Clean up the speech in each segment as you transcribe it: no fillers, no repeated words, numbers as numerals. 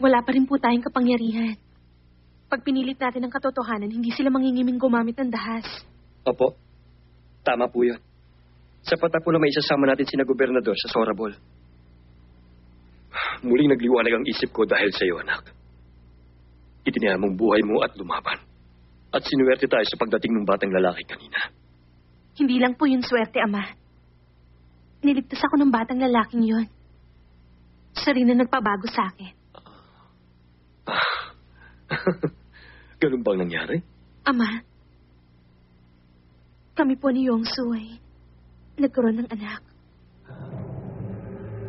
Wala pa rin po tayong kapangyarihan. Pag pinilit natin ang katotohanan, hindi sila mangingiming gumamit ng dahas. Opo. Tama po yun. Sapat na po na may isasama natin sina gobernador sa Sorabol. Muling nagliwanag ang isip ko dahil sa iyo, anak. Itinaya mong buhay mo at lumaban. At sinuwerte tayo sa pagdating ng batang lalaki kanina. Hindi lang po yun swerte, Ama. Niligtas ako ng batang lalaking yun. Siya rin na nagpabago sa akin. Ganun bang nangyari? Ama, kami po ni Yongsu ay nagkaroon ng anak.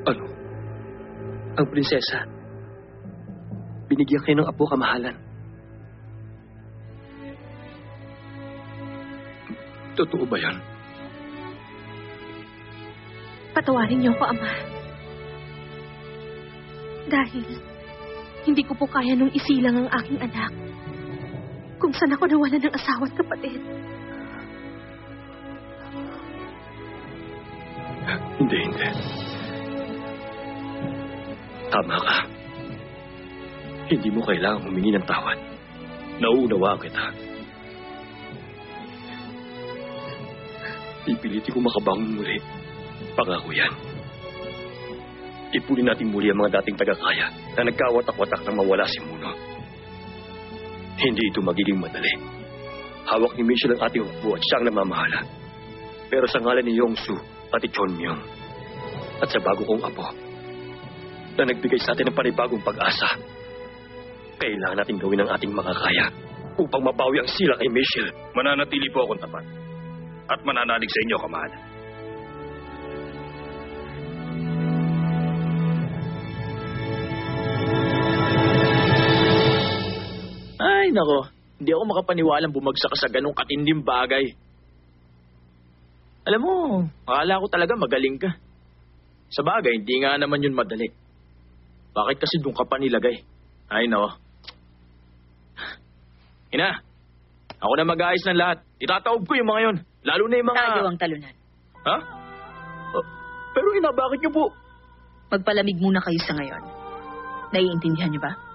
Ano? Ang prinsesa. Binigyan kayo ng apo kamahalan. Totoo ba yan? Patawarin niyo ko, Ama. Dahil hindi ko po kaya nung isilang ang aking anak kung saan ako nawalan ng asawa at kapatid. Hindi. Tama ka. Hindi mo kailangang humingi ng tawad. Nauunawaan kita. Ipilitin ko makabangon muli. Pangako yan. Ipunin natin muli ang mga dating tagakaya na nagkawatak-watak nang mawala si Muno. Hindi ito magiging madali. Hawak ni Michelle ang ating hukbo at siyang namamahala. Pero sa ngalan ni Yongsu at ni Chonmyong at sa bago kong apo na nagbigay sa atin ng panibagong pag-asa, kailangan natin gawin ang ating makakaya upang mabawi ang sila kay Michelle. Mananatili po akong tapat at mananalig sa inyo, kamahalan. Ay, nako. Hindi ako makapaniwalang bumagsak ka sa ganong katinding bagay. Alam mo, akala ko talaga magaling ka. Sa bagay, hindi nga naman yun madali. Bakit kasi doon ka pa nilagay? Ay, nako. Ina, ako na mag-aayos ng lahat. Itataob ko yung mga yun. Lalo na yung mga... Tayo ang talunan. Ha? Pero ina, bakit niyo po? Magpalamig muna kayo sa ngayon. Naiintindihan niyo ba?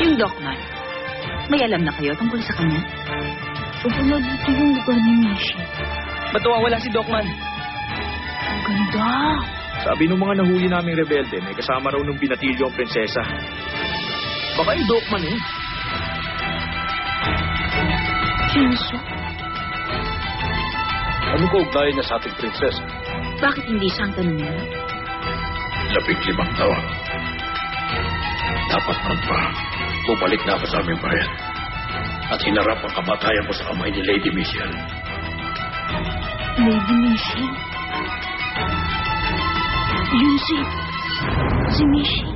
Yung Dokman, may alam na kayo tungkol sa kanya? Wala dito yung lugar ni Mishi. Ba't wala si Dokman? Ang ganda. Sabi nung mga nahuli naming rebelde, may kasama raw nung binatilyo ang prinsesa. Baka yung Dokman eh. Jinso? Ano ko ugnayan niya sa ating prinsesa? Bakit hindi siya ang tanungin? 15 taon. Dapat man pa, bumalik na ako sa aming bayan at hinarap ang kamatayan ko sa kamay ni Lady Michelle. Lady Mishi? Yun si Mishi.